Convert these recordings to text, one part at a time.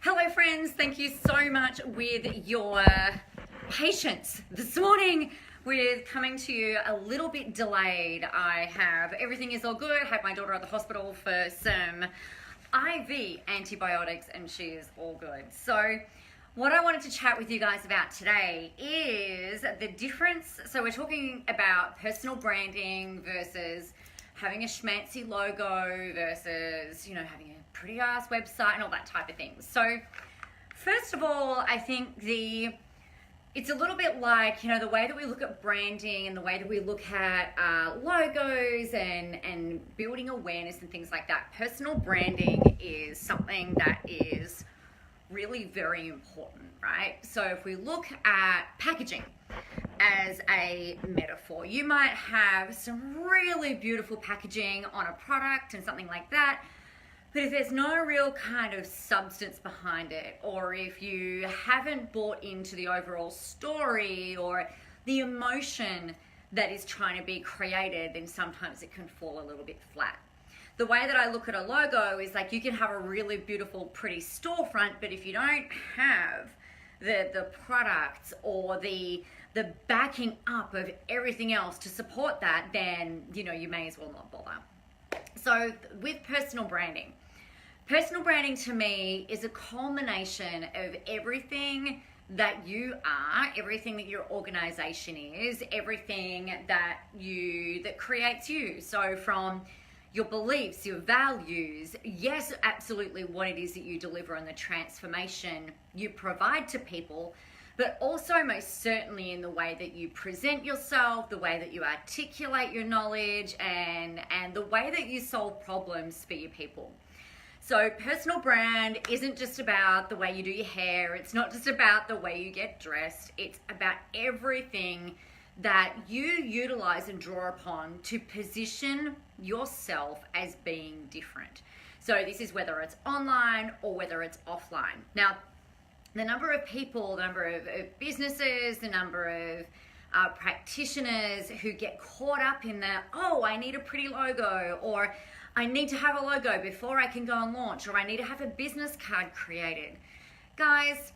Hello friends, thank you so much with your patience this morning with coming to you a little bit delayed. Everything is all good. I had my daughter at the hospital for some IV antibiotics and she is all good. So what I wanted to chat with you guys about today is the difference. So we're talking about personal branding versus having a schmancy logo versus, having a pretty ass website and all that type of thing. So first of all, I think it's a little bit like, the way that we look at branding and the way that we look at logos and building awareness and things like that. Personal branding is something that is really very important, right? So if we look at packaging as a metaphor, you might have some really beautiful packaging on a product and something like that, but if there's no real kind of substance behind it, or if you haven't bought into the overall story or the emotion that is trying to be created, then sometimes it can fall a little bit flat. The way that I look at a logo is like you can have a really beautiful, pretty storefront, but if you don't have the products or the backing up of everything else to support that, then, you may as well not bother. So with personal branding to me is a culmination of everything that you are, everything that your organization is, everything that creates you. So from your beliefs, your values, yes, absolutely what it is that you deliver and the transformation you provide to people, but also most certainly in the way that you present yourself, the way that you articulate your knowledge, and the way that you solve problems for your people. So personal brand isn't just about the way you do your hair. It's not just about the way you get dressed. It's about everything that you utilize and draw upon to position yourself as being different. So this is whether it's online or whether it's offline. Now, the number of people, the number of businesses, the number of practitioners who get caught up in I need a pretty logo, or I need to have a logo before I can go and launch, or I need to have a business card created. Guys,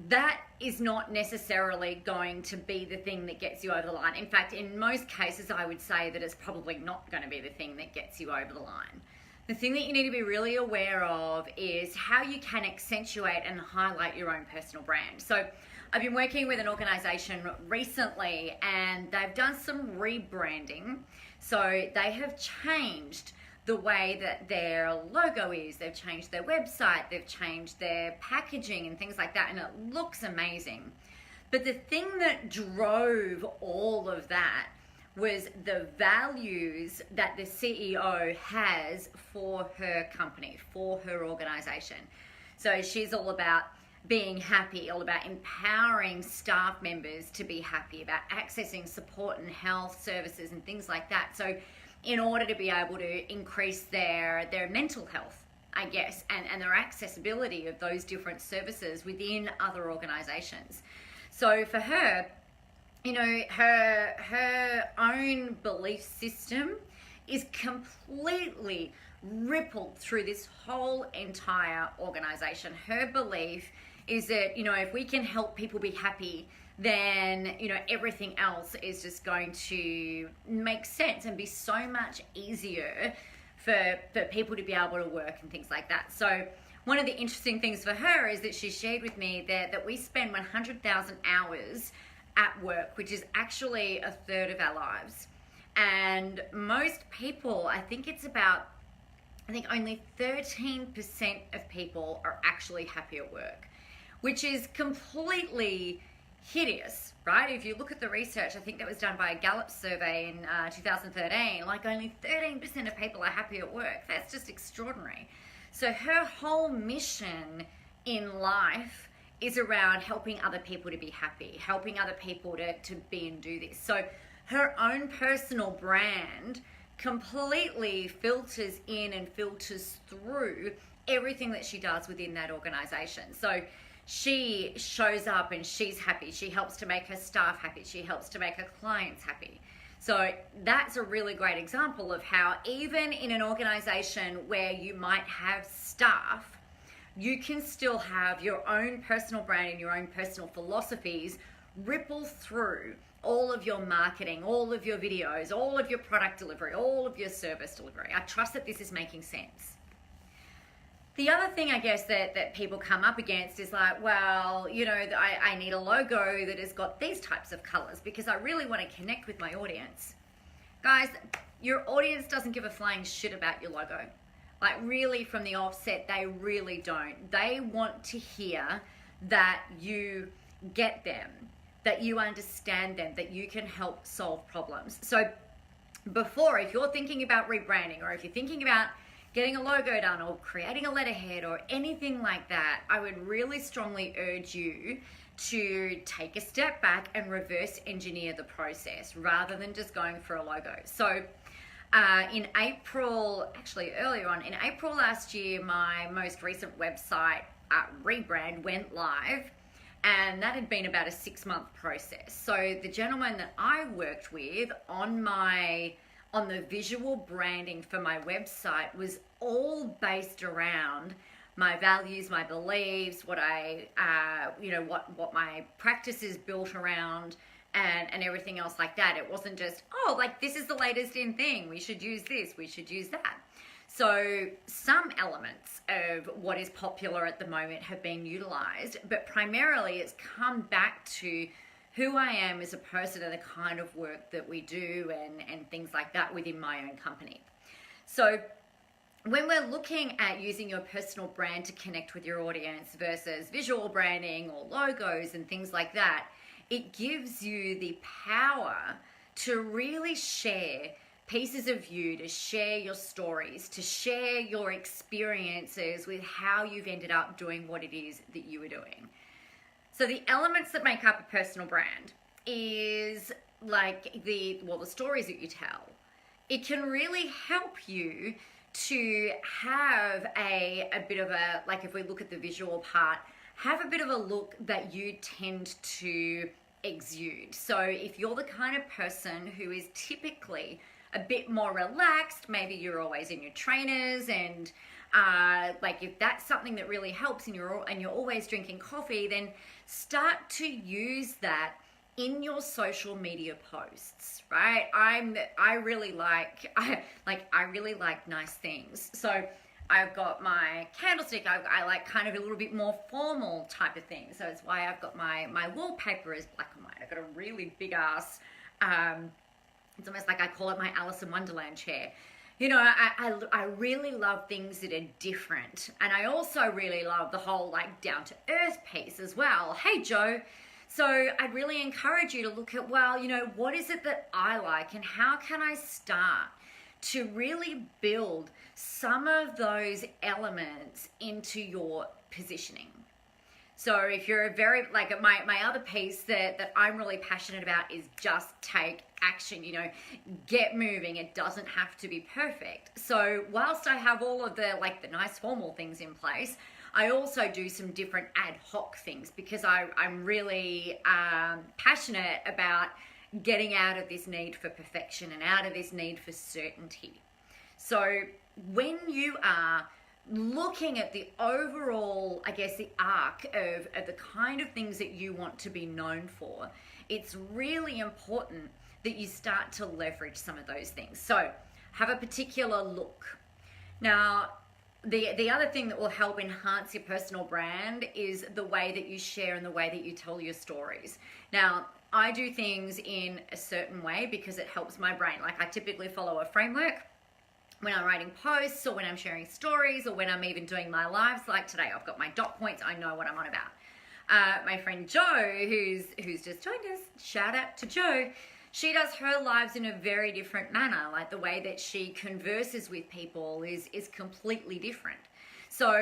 that is not necessarily going to be the thing that gets you over the line. In fact, in most cases, I would say that it's probably not going to be the thing that gets you over the line. The thing that you need to be really aware of is how you can accentuate and highlight your own personal brand. So I've been working with an organization recently and they've done some rebranding. So they have changed the way that their logo is, they've changed their website, they've changed their packaging and things like that, and it looks amazing. But the thing that drove all of that was the values that the CEO has for her company, for her organization. So she's all about being happy, all about empowering staff members to be happy, about accessing support and health services and things like that. So in order to be able to increase their mental health, I guess, and their accessibility of those different services within other organizations. So for her, her own belief system is completely rippled through this whole entire organization. Her belief is that, if we can help people be happy, then, everything else is just going to make sense and be so much easier for people to be able to work and things like that. So one of the interesting things for her is that she shared with me that we spend 100,000 hours at work, which is actually a third of our lives. And most people, I think only 13% of people are actually happy at work, which is completely hideous, right? If you look at the research, I think that was done by a Gallup survey in 2013, like only 13% of people are happy at work. That's just extraordinary. So her whole mission in life is around helping other people to be happy, helping other people to be and do this. So her own personal brand completely filters in and filters through everything that she does within that organization. So she shows up and she's happy. She helps to make her staff happy. She helps to make her clients happy. So that's a really great example of how even in an organization where you might have staff you can still have your own personal brand and your own personal philosophies ripple through all of your marketing, all of your videos, all of your product delivery, all of your service delivery. I trust that this is making sense. The other thing I guess that people come up against is like, well, you know, I need a logo that has got these types of colors because I really want to connect with my audience. Guys, your audience doesn't give a flying shit about your logo. Like really from the offset, they really don't. They want to hear that you get them, that you understand them, that you can help solve problems. So before, if you're thinking about rebranding or if you're thinking about getting a logo done or creating a letterhead or anything like that, I would really strongly urge you to take a step back and reverse engineer the process rather than just going for a logo. So in April, actually earlier on, in April last year, my most recent website rebrand went live, and that had been about a 6-month process. So the gentleman that I worked with on the visual branding for my website was all based around my values, my beliefs, what what my practice is built around, and everything else like that. It wasn't just, oh, like this is the latest in thing, we should use this, we should use that. So some elements of what is popular at the moment have been utilized, but primarily it's come back to who I am as a person and the kind of work that we do and things like that within my own company. So when we're looking at using your personal brand to connect with your audience versus visual branding or logos and things like that, it gives you the power to really share pieces of you, to share your stories, to share your experiences with how you've ended up doing what it is that you are doing. So the elements that make up a personal brand is like the stories that you tell. It can really help you to have a bit of a, like if we look at the visual part, have a bit of a look that you tend to exude. So if you're the kind of person who is typically a bit more relaxed, maybe you're always in your trainers and like if that's something that really helps and you're always drinking coffee, then start to use that in your social media posts, right? I really like nice things. So I've got my candlestick. I like kind of a little bit more formal type of thing. So it's why I've got my wallpaper is black and white. I've got a really big ass, it's almost like I call it my Alice in Wonderland chair. You know, I really love things that are different. And I also really love the whole like down to earth piece as well. Hey, Joe. So I'd really encourage you to look at, well, you know, what is it that I like and how can I start to really build some of those elements into your positioning. So if you're a very, like my other piece that I'm really passionate about is just take action, you know, get moving. It doesn't have to be perfect. So whilst I have all of the nice formal things in place, I also do some different ad hoc things because I'm really passionate about getting out of this need for perfection and out of this need for certainty. So when you are looking at the overall, I guess, the arc of the kind of things that you want to be known for, it's really important that you start to leverage some of those things. So have a particular look. Now, the other thing that will help enhance your personal brand is the way that you share and the way that you tell your stories. Now, I do things in a certain way because it helps my brain. Like I typically follow a framework when I'm writing posts or when I'm sharing stories or when I'm even doing my lives. Like today, I've got my dot points. I know what I'm on about. My friend Jo, who's just joined us, shout out to Jo. She does her lives in a very different manner. Like the way that she converses with people is completely different. So,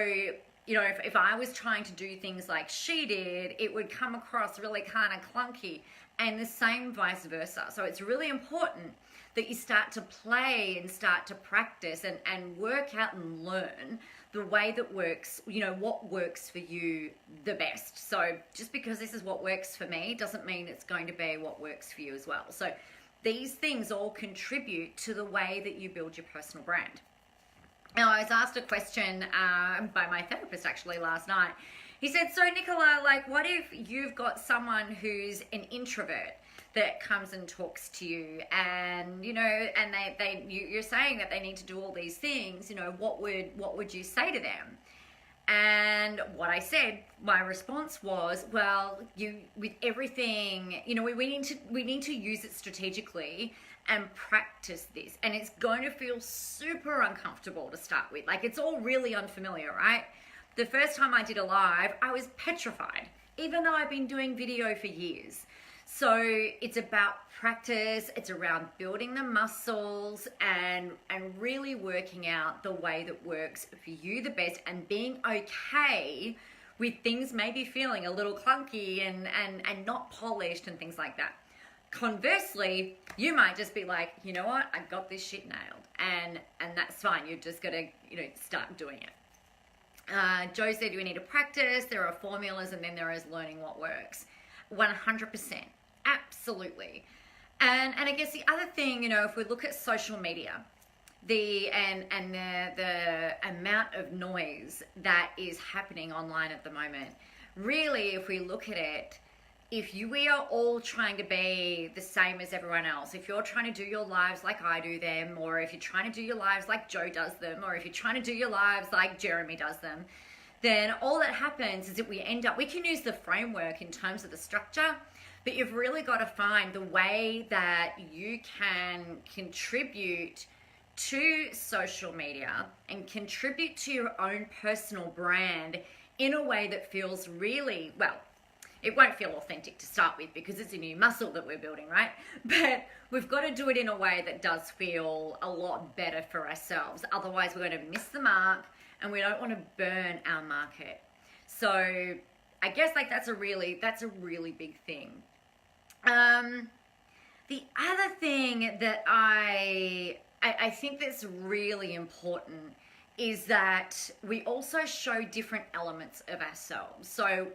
you know, if I was trying to do things like she did, it would come across really kind of clunky, and the same vice versa. So it's really important that you start to play and start to practice and work out and learn the way that works, you know, what works for you the best. So just because this is what works for me doesn't mean it's going to be what works for you as well. So these things all contribute to the way that you build your personal brand. Now, I was asked a question by my therapist actually last night. He said, so Nicola, like, what if you've got someone who's an introvert that comes and talks to you, and you know, and you're saying that they need to do all these things, you know, what would you say to them? And what I said, my response was, well, with everything, you know, we need to use it strategically and practice this. And it's going to feel super uncomfortable to start with. Like, it's all really unfamiliar, right? The first time I did a live, I was petrified, even though I've been doing video for years. So it's about practice, it's around building the muscles and really working out the way that works for you the best, and being okay with things maybe feeling a little clunky and not polished and things like that. Conversely, you might just be like, you know what, I got this shit nailed, and that's fine. You've just got to, you know, start doing it. Joe said we need to practice. There are formulas, and then there is learning what works. 100%. Absolutely. And I guess the other thing, you know, if we look at social media, the amount of noise that is happening online at the moment, really, if we look at it, we are all trying to be the same as everyone else, if you're trying to do your lives like I do them, or if you're trying to do your lives like Joe does them, or if you're trying to do your lives like Jeremy does them, then all that happens is that we can use the framework in terms of the structure, but you've really got to find the way that you can contribute to social media and contribute to your own personal brand in a way that feels really, well, it won't feel authentic to start with because it's a new muscle that we're building, right? But we've got to do it in a way that does feel a lot better for ourselves. Otherwise, we're going to miss the mark, and we don't want to burn our market. So I guess like that's a really big thing. The other thing that I think that's really important is that we also show different elements of ourselves. So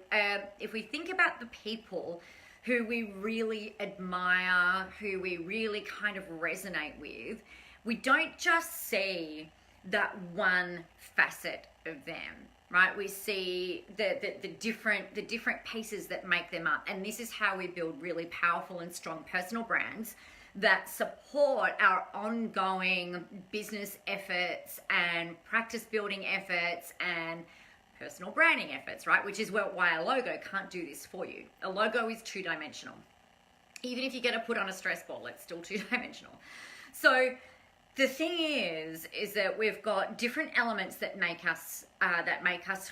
if we think about the people who we really admire, who we really kind of resonate with, we don't just see that one facet of them, right? We see the different pieces that make them up. And this is how we build really powerful and strong personal brands that support our ongoing business efforts and practice building efforts and personal branding efforts, right? Which is why a logo can't do this for you. A logo is two-dimensional. Even if you're going to put on a stress ball, it's still two-dimensional. So the thing is that we've got different elements that make us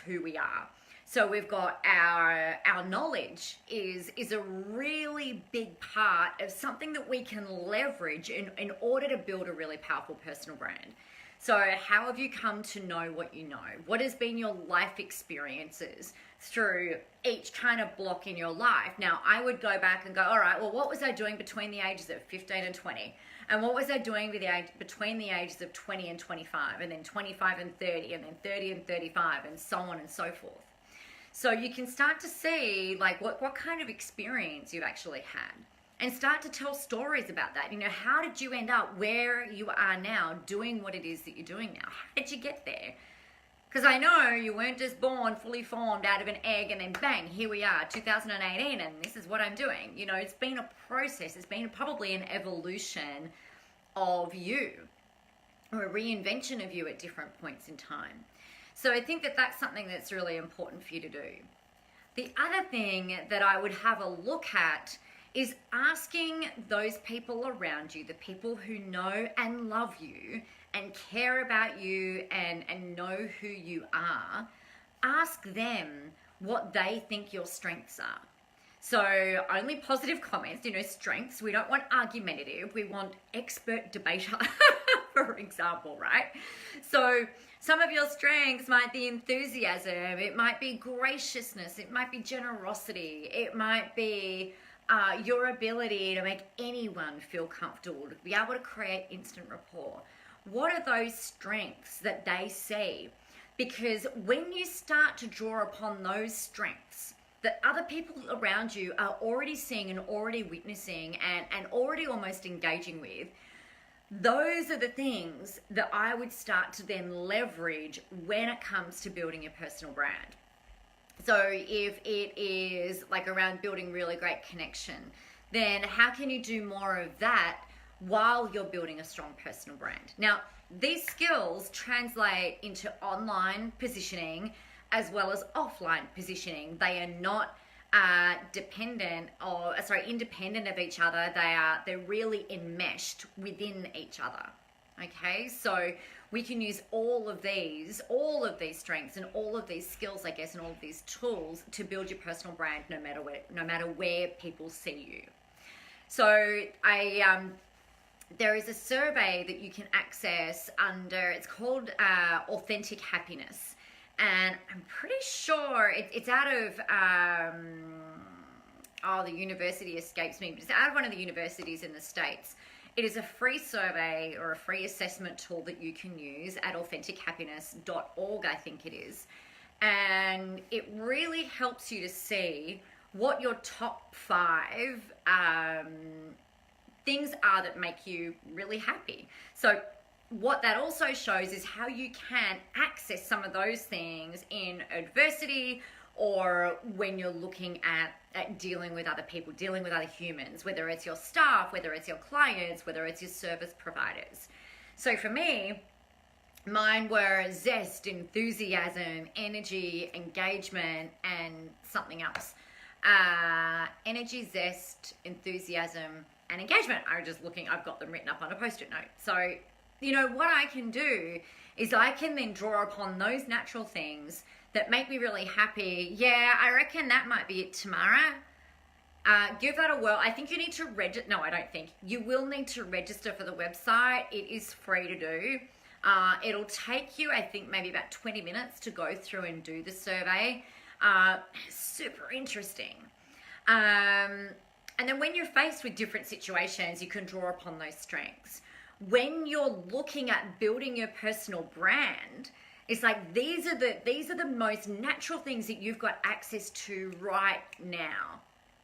who we are. So we've got our knowledge is a really big part of something that we can leverage in order to build a really powerful personal brand. So how have you come to know what you know? What has been your life experiences through each kind of block in your life? Now, I would go back and go, all right, well, what was I doing between the ages of 15 and 20? And what was I doing between the ages of 20 and 25, and then 25 and 30, and then 30 and 35, and so on and so forth. So you can start to see like what kind of experience you've actually had, and start to tell stories about that. You know, how did you end up where you are now doing what it is that you're doing now? How did you get there? Because I know you weren't just born fully formed out of an egg and then bang, here we are, 2018, and this is what I'm doing. You know, it's been a process. It's been probably an evolution of you, or a reinvention of you at different points in time. So I think that that's something that's really important for you to do. The other thing that I would have a look at is asking those people around you, the people who know and love you and care about you and know who you are, ask them what they think your strengths are. So only positive comments, you know, strengths. We don't want argumentative. We want expert debater, for example, right? So some of your strengths might be enthusiasm. It might be graciousness. It might be generosity. It might be your ability to make anyone feel comfortable, to be able to create instant rapport. What are those strengths that they see? Because when you start to draw upon those strengths that other people around you are already seeing and already witnessing and already almost engaging with, those are the things that I would start to then leverage when it comes to building your personal brand. So if it is like around building really great connection, then how can you do more of that while you're building a strong personal brand? Now, these skills translate into online positioning as well as offline positioning. They are not independent of each other. They're really enmeshed within each other. Okay, so we can use all of these strengths and all of these skills, I guess, and all of these tools to build your personal brand no matter where people see you. So there is a survey that you can access under, it's called Authentic Happiness. And I'm pretty sure it's out of, the university escapes me, but it's out of one of the universities in the States. It is a free survey or a free assessment tool that you can use at AuthenticHappiness.org, I think it is. And it really helps you to see what your top 5 things are that make you really happy. So what that also shows is how you can access some of those things in adversity, or when you're looking at dealing with other people, dealing with other humans, whether it's your staff, whether it's your clients, whether it's your service providers. So for me, mine were zest, enthusiasm, energy, engagement, and something else. Energy, zest, enthusiasm, and engagement. I've got them written up on a post-it note. So, what I can do is I can then draw upon those natural things that make me really happy. Yeah, I reckon that might be it, Tamara. Give that a whirl. I think you need to register. No, I don't think. You will need to register for the website. It is free to do. It'll take you, I think, maybe about 20 minutes to go through and do the survey. Super interesting. And then when you're faced with different situations, you can draw upon those strengths. When you're looking at building your personal brand, it's like these are the most natural things that you've got access to right now,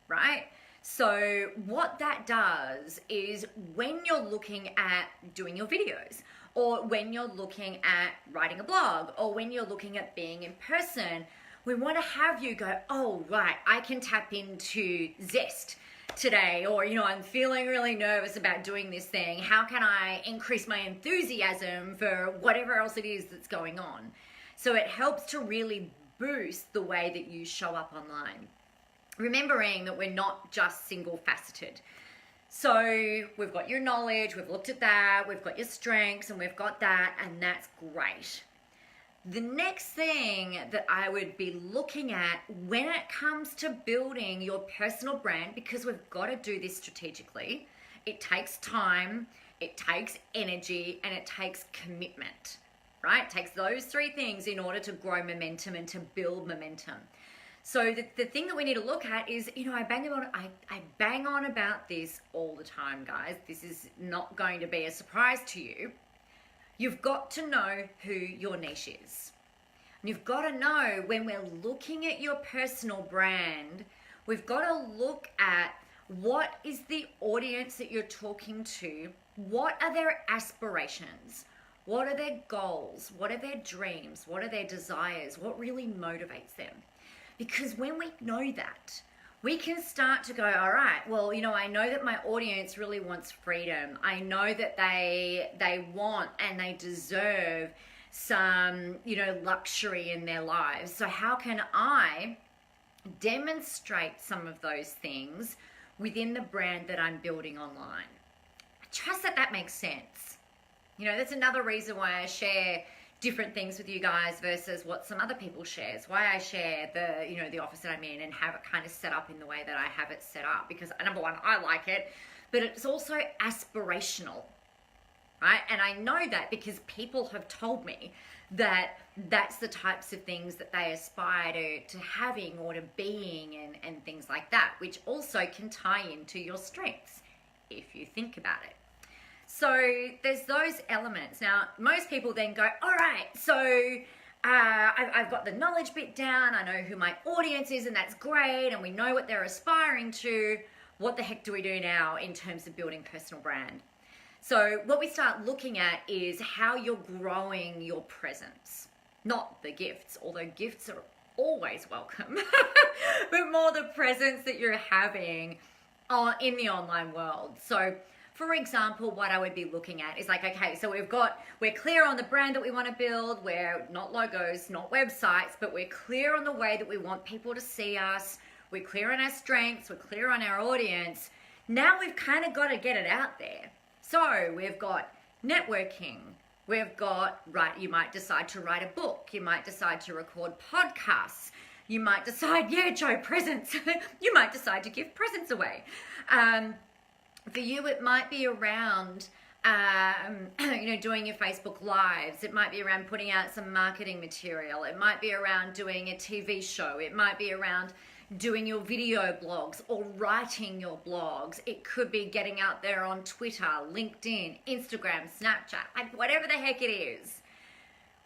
right? So what that does is when you're looking at doing your videos, or when you're looking at writing a blog, or when you're looking at being in person, we want to have you go, oh, right, I can tap into zest today, or, I'm feeling really nervous about doing this thing. How can I increase my enthusiasm for whatever else it is that's going on? So it helps to really boost the way that you show up online. Remembering that we're not just single faceted. So we've got your knowledge, we've looked at that, we've got your strengths, and we've got that, and that's great. The next thing that I would be looking at when it comes to building your personal brand, because we've got to do this strategically, it takes time, it takes energy, and it takes commitment, right? It takes those 3 things in order to grow momentum and to build momentum. So the thing that we need to look at is, I bang on about this all the time, guys. This is not going to be a surprise to you. You've got to know who your niche is. And you've got to know, when we're looking at your personal brand, we've got to look at what is the audience that you're talking to, what are their aspirations, what are their goals, what are their dreams, what are their desires, what really motivates them. Because when we know that, we can start to go, all right, well, I know that my audience really wants freedom. I know that they want and they deserve some, luxury in their lives. So how can I demonstrate some of those things within the brand that I'm building online? I trust that makes sense. That's another reason why I share different things with you guys versus what some other people share. It's why I share the office that I'm in and have it kind of set up in the way that I have it set up, because number one, I like it, but it's also aspirational, right? And I know that because people have told me that that's the types of things that they aspire to having or to being and things like that, which also can tie into your strengths if you think about it. So there's those elements. Now, most people then go, all right, so I've got the knowledge bit down. I know who my audience is, and that's great. And we know what they're aspiring to. What the heck do we do now in terms of building personal brand? So what we start looking at is how you're growing your presence, not the gifts, although gifts are always welcome, but more the presence that you're having in the online world. So for example, what I would be looking at is like, okay, so we're clear on the brand that we want to build. We're not logos, not websites, but we're clear on the way that we want people to see us. We're clear on our strengths. We're clear on our audience. Now we've kind of got to get it out there. So we've got networking. We've got, right, you might decide to write a book. You might decide to record podcasts. You might decide, yeah, Joe, presents. You might decide to give presents away. For you, it might be around, doing your Facebook Lives. It might be around putting out some marketing material. It might be around doing a TV show. It might be around doing your video blogs or writing your blogs. It could be getting out there on Twitter, LinkedIn, Instagram, Snapchat, like whatever the heck it is.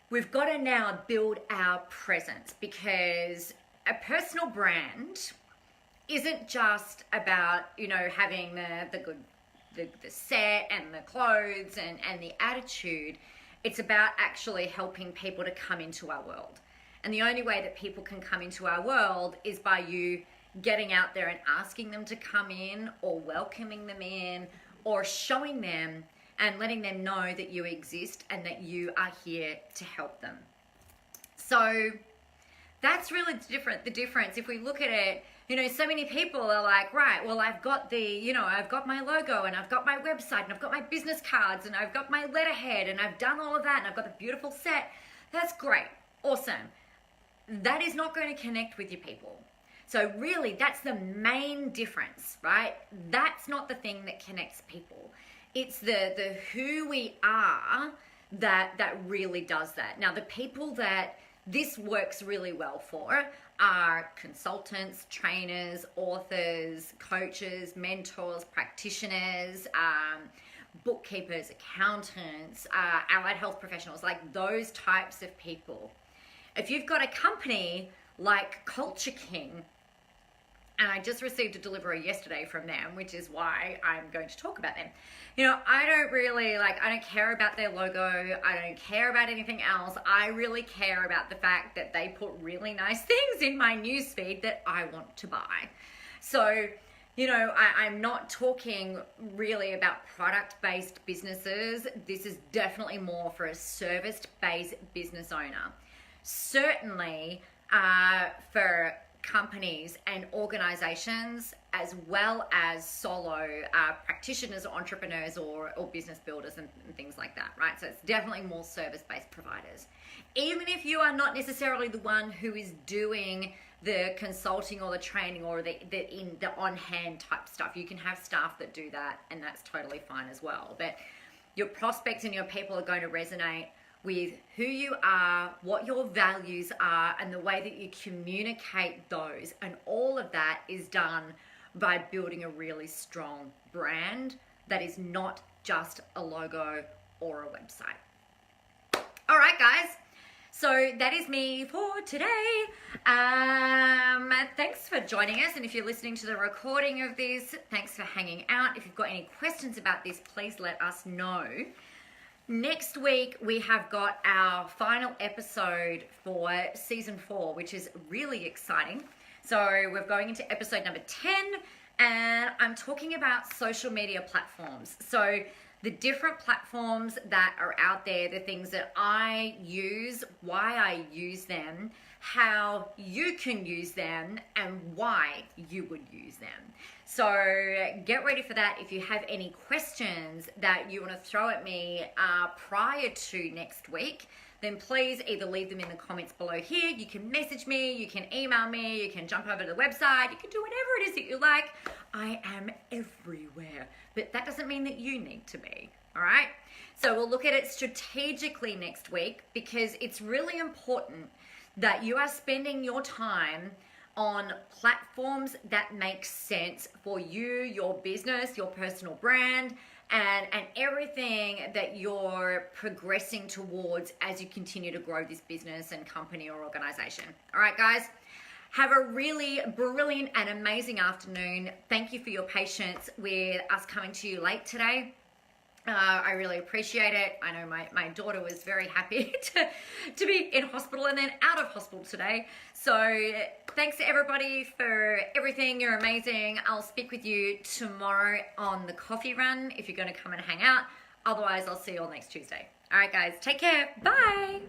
We've got to now build our presence, because a personal brand isn't just about, having the set and the clothes and the attitude. It's about actually helping people to come into our world. And the only way that people can come into our world is by you getting out there and asking them to come in, or welcoming them in, or showing them and letting them know that you exist and that you are here to help them. So that's really the difference. If we look at it, so many people are like, right, well, I've got I've got my logo, and I've got my website, and I've got my business cards, and I've got my letterhead, and I've done all of that, and I've got the beautiful set. That's great. Awesome. That is not going to connect with your people. So really, that's the main difference, right? That's not the thing that connects people. It's the who we are that really does that. Now, the people that this works really well for are consultants, trainers, authors, coaches, mentors, practitioners, bookkeepers, accountants, allied health professionals, like those types of people. If you've got a company like Culture King, and I just received a delivery yesterday from them, which is why I'm going to talk about them. I don't care about their logo. I don't care about anything else. I really care about the fact that they put really nice things in my newsfeed that I want to buy. So, I'm not talking really about product-based businesses. This is definitely more for a service-based business owner. Certainly for companies and organizations, as well as solo practitioners or entrepreneurs or business builders and things like that, right? So it's definitely more service-based providers. Even if you are not necessarily the one who is doing the consulting or the training or the on-hand type stuff, you can have staff that do that, and that's totally fine as well. But your prospects and your people are going to resonate with who you are, what your values are, and the way that you communicate those. And all of that is done by building a really strong brand that is not just a logo or a website. All right, guys. So that is me for today. Thanks for joining us. And if you're listening to the recording of this, thanks for hanging out. If you've got any questions about this, please let us know. Next week, we have got our final episode for season 4, which is really exciting. So we're going into episode number 10, and I'm talking about social media platforms. So the different platforms that are out there, the things that I use, why I use them, how you can use them, and why you would use them. So get ready for that. If you have any questions that you want to throw at me prior to next week, then please either leave them in the comments below here. You can message me, you can email me, you can jump over to the website, you can do whatever it is that you like. I am everywhere, but that doesn't mean that you need to be, all right? So we'll look at it strategically next week, because it's really important that you are spending your time on platforms that make sense for you, your business, your personal brand, and everything that you're progressing towards as you continue to grow this business and company or organization. All right, guys, have a really brilliant and amazing afternoon. Thank you for your patience with us coming to you late today. I really appreciate it. I know my daughter was very happy to be in hospital and then out of hospital today. So thanks to everybody for everything. You're amazing. I'll speak with you tomorrow on the coffee run if you're going to come and hang out. Otherwise, I'll see you all next Tuesday. All right, guys, take care. Bye.